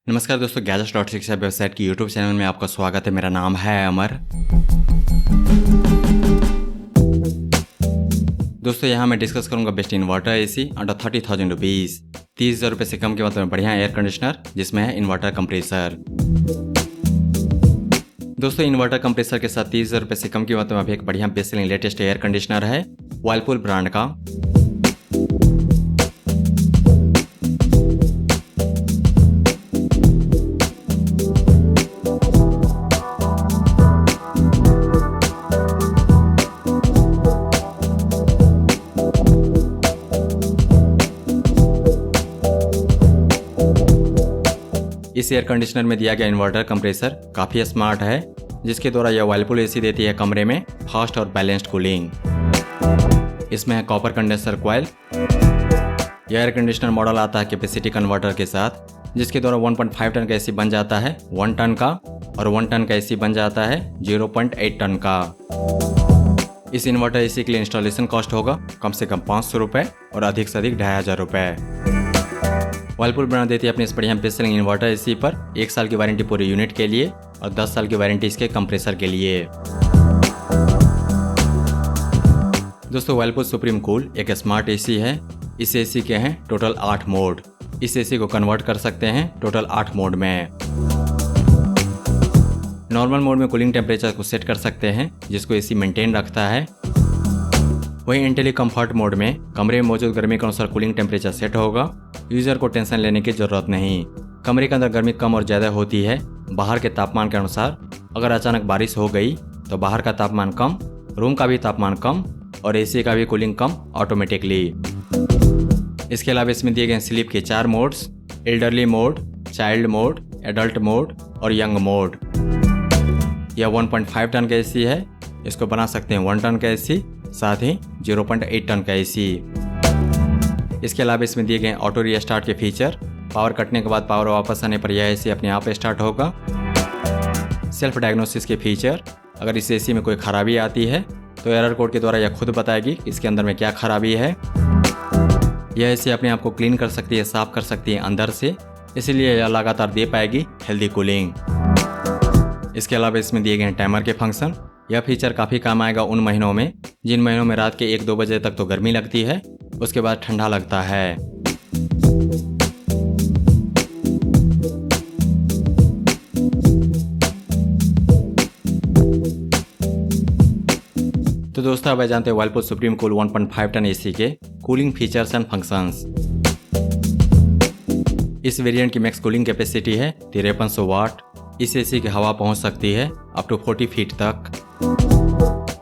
नमस्कार दोस्तों, gadgets dot शिक्षा वेबसाइट की यूट्यूब चैनल में आपका स्वागत है। मेरा नाम है अमर। दोस्तों यहाँ मैं डिस्कस करूंगा best inverter AC under 30,000 rupees. 30,000 रुपये से कम के मतलब बढ़िया एयर कंडीशनर जिसमें है इन्वर्टर कंप्रेसर। दोस्तों इन्वर्टर कंप्रेसर के साथ 30,000 रुपये से कम की मतलब अभी एक बढ़िया best selling latest air conditioner है वर्लपूल ब्रांड का। इस एयर कंडीशनर में दिया गया इन्वर्टर कंप्रेसर काफ़ी स्मार्ट है, जिसके द्वारा यह वर्लपूल एसी देती है कमरे में फास्ट और बैलेंस्ड कूलिंग। इसमें है कॉपर कंडेंसर कॉइल। यह एयर कंडीशनर मॉडल आता है कैपेसिटी कन्वर्टर के साथ, जिसके द्वारा 1.5 टन का एसी बन जाता है 1 टन का, और 1 टन का एसी बन जाता है 0.8 टन का। इस इन्वर्टर एसी के लिए इंस्टॉलेशन कॉस्ट होगा कम से कम 500 रुपये और अधिक से अधिक 2,500 रुपये। वर्लपूल ब्रांड देती है अपने इस बढ़िया बेस्ट सेलिंग इन्वर्टर एसी पर 1 साल की वारंटी पूरे यूनिट के लिए और 10 साल की वारंटी इसके कंप्रेसर के लिए। दोस्तों वर्लपूल सुप्रीम कूल एक स्मार्ट एसी है। इस एसी के हैं टोटल 8 मोड। इस एसी को कन्वर्ट कर सकते हैं टोटल 8 मोड में। नॉर्मल मोड में कूलिंग टेम्परेचर को सेट कर सकते हैं, जिसको एसी मेंटेन रखता है। वहीं इंटेली कंफर्ट मोड में कमरे में मौजूद गर्मी के अनुसार कूलिंग टेम्परेचर सेट होगा। यूजर को टेंशन लेने की जरूरत नहीं। कमरे के अंदर गर्मी कम और ज़्यादा होती है बाहर के तापमान के अनुसार। अगर अचानक बारिश हो गई तो बाहर का तापमान कम, रूम का भी तापमान कम और एसी का भी कूलिंग कम ऑटोमेटिकली। इसके अलावा इसमें दिए गए स्लीप के 4 modes: elderly mode, child mode, adult mode और यंग मोड। यह 1.5 टन का एसी है। इसको बना सकते हैं 1 टन का एसी, साथ ही 0.8 टन का एसी। इसके अलावा इसमें दिए गए ऑटो रीस्टार्ट के फीचर। पावर कटने के बाद पावर वापस आने पर यह एसी अपने आप स्टार्ट होगा। सेल्फ डायग्नोसिस के फीचर। अगर इस एसी में कोई खराबी आती है तो एरर कोड के द्वारा यह खुद बताएगी इसके अंदर में क्या खराबी है। यह एसी अपने आप को क्लीन कर सकती है, साफ कर सकती है अंदर से, इसीलिए यह लगातार दे पाएगी हेल्दी कूलिंग। इसके अलावा इसमें दिए गए टाइमर के फंक्शन। यह फीचर काफ़ी काम आएगा उन महीनों में जिन महीनों में रात के 1-2 बजे तक तो गर्मी लगती है, उसके बाद ठंडा लगता है। तो दोस्तों अब जानते हैं Whirlpool Supreme Cool 1.5 ton AC के कूलिंग फीचर्स एंड फंक्शंस। इस वेरिएंट की मैक्स कूलिंग कैपेसिटी है 5300 वाट। इस एसी की हवा पहुंच सकती है अप टू 40 फीट तक।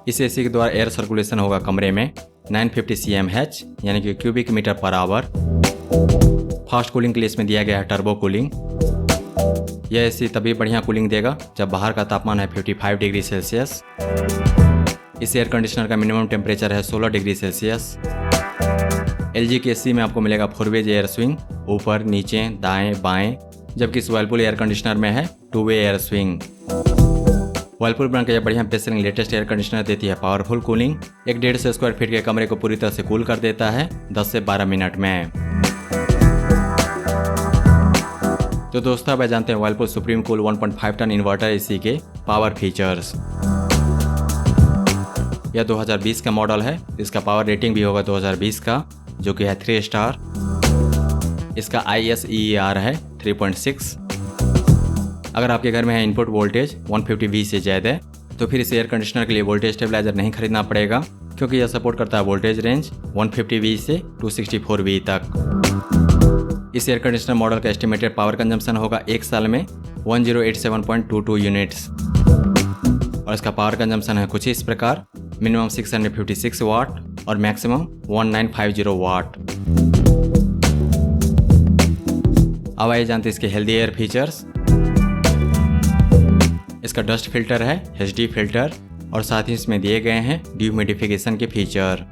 इस एसी के द्वारा एयर सर्कुलेशन होगा कमरे में 950 cmh यानी कि cubic metre per hour. Fast cooling के लिए इसमें दिया गया है टर्बो कूलिंग। यह एसी तभी बढ़िया कूलिंग देगा जब बाहर का तापमान है 55 डिग्री सेल्सियस। इस एयर कंडीशनर का मिनिमम टेम्परेचर है 16 डिग्री सेल्सियस। LG के एसी में आपको मिलेगा 4-वे एयर स्विंग, ऊपर नीचे दाएं बाएं, जबकि इस वर्लपूल एयर कंडीशनर में है two way air swing. Whirlpool brand का यह बढ़िया best selling latest air conditioner देती है पावरफुल कूलिंग। 150 स्क्वायर फीट के कमरे को पूरी तरह से कूल कर देता है 10 से 12 मिनट में। तो दोस्तों अब जानते हैं Whirlpool Supreme Cool 1.5 ton inverter AC के पावर फीचर्स। यह 2020 का मॉडल है। इसका पावर रेटिंग भी होगा 2020 का, जो कि है 3 स्टार। इसका ISEER है 3.6। अगर आपके घर में है इनपुट वोल्टेज 150V से ज़्यादा तो फिर इस एयर कंडीशनर के लिए वोल्टेज स्टेबलाइजर नहीं खरीदना पड़ेगा, क्योंकि यह सपोर्ट करता है वोल्टेज रेंज 150V से 264V तक। इस एयर कंडीशनर मॉडल का एस्टिमेटेड पावर कंजम्पशन होगा 1 साल में 1087.22 यूनिट्स। और इसका पावर कंजम्पशन है कुछ इस प्रकार: मिनिमम 656 वाट और मैक्सिमम 1950 वाट। अब आइए जानते हैं इसके हेल्दी एयर फीचर्स। इसका डस्ट फिल्टर है HD फिल्टर, और साथ ही इसमें दिए गए हैं ड्यूमिडिफिकेशन के फीचर।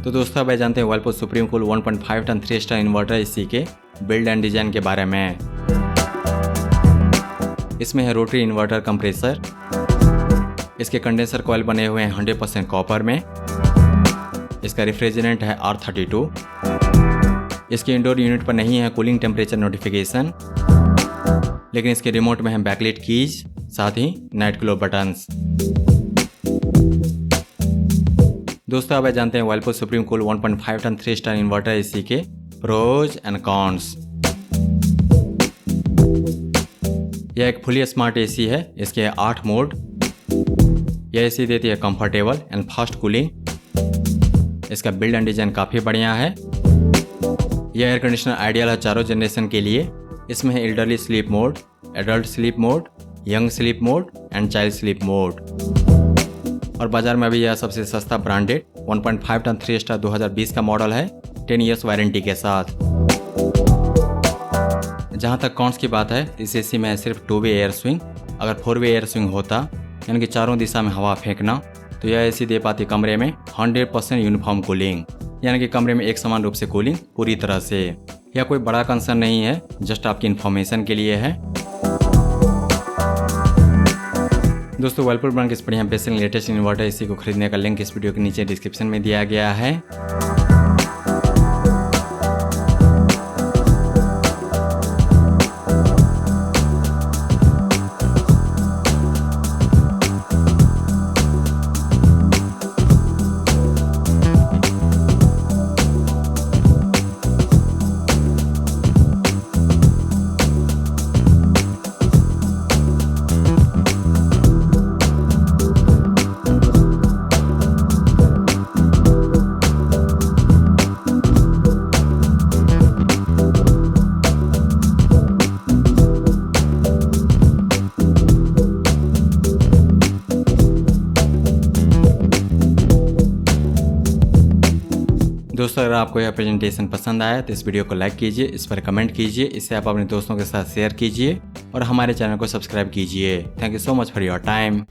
तो दोस्तों अब जानते हैं Whirlpool Supreme Cool 1.5 ton 3 star inverter AC के बिल्ड एंड डिजाइन के बारे में। इसमें है रोटरी इन्वर्टर कंप्रेसर। इसके कंडेंसर कॉइल बने हुए हैं 100% कॉपर में। इसका रेफ्रिजरेंट है R32। इसके इंडोर यूनिट पर नहीं है कूलिंग टेम्परेचर नोटिफिकेशन, लेकिन इसके रिमोट में है बैकलाइट कीज, साथ ही नाइट ग्लो बटन्स। दोस्तों अब जानते हैं Whirlpool Supreme Cool 1.5 ton 3 star inverter AC के प्रोज एंड कॉन्स। यह एक फुली स्मार्ट एसी है। इसके 8 मोड। यह एसी देती है कंफर्टेबल एंड फास्ट कूलिंग। इसका बिल्ड एंड डिजाइन काफ़ी बढ़िया है। यह एयर कंडीशनर आइडियल है चारों जनरेशन के लिए। इसमें है elderly sleep mode, adult sleep mode, young sleep mode and child sleep mode. और बाजार में अभी यह सबसे सस्ता ब्रांडेड 1.5 टन 3 स्टार 2020 का मॉडल है 10 ईयर्स वारंटी के साथ। जहाँ तक कॉन्स की बात है, इस एसी में है सिर्फ 2 वे एयर स्विंग। अगर 4 वे एयर स्विंग होता, यानी कि चारों दिशा में हवा फेंकना, तो यह एसी दे पाती कमरे में 100% यूनिफॉर्म कूलिंग, यानी कि कमरे में एक समान रूप से कूलिंग पूरी तरह से। यह कोई बड़ा कंसर्न नहीं है, जस्ट आपकी इन्फॉर्मेशन के लिए है। दोस्तों व्हर्लपूल ब्रांड के इस बढ़िया best selling latest inverter AC को खरीदने का लिंक इस वीडियो के नीचे डिस्क्रिप्शन में दिया गया है। दोस्तों अगर आपको यह प्रेजेंटेशन पसंद आया तो इस वीडियो को लाइक कीजिए, इस पर कमेंट कीजिए, इससे आप अपने दोस्तों के साथ शेयर कीजिए और हमारे चैनल को सब्सक्राइब कीजिए। Thank you so much for your time.